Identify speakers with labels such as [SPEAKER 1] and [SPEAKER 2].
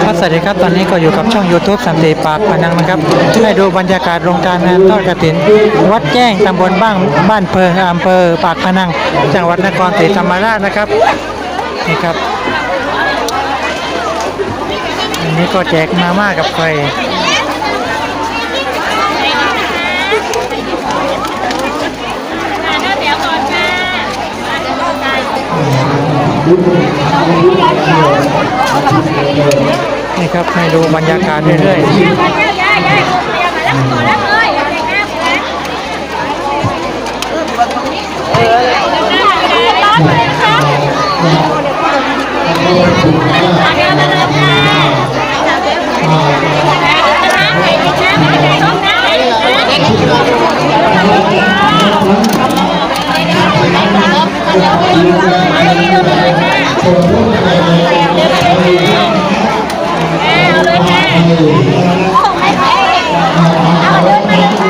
[SPEAKER 1] ครับสวัสดีครับตอนนี้ก็อยู่กับช่อง YouTube สันติปากพนังนะครับให้ดูบรรยากาศโรงทานงานทอดกฐินวัดแจ้งตำบลบ้านเพิงอำเภอปากพนังจังหวัดนครศรีธรรมราชนะครับนี่ครับอันนี้ก็แจกมาม่ากับไข่นี่ครับให้ดูบรรยากาศเรื่อยๆ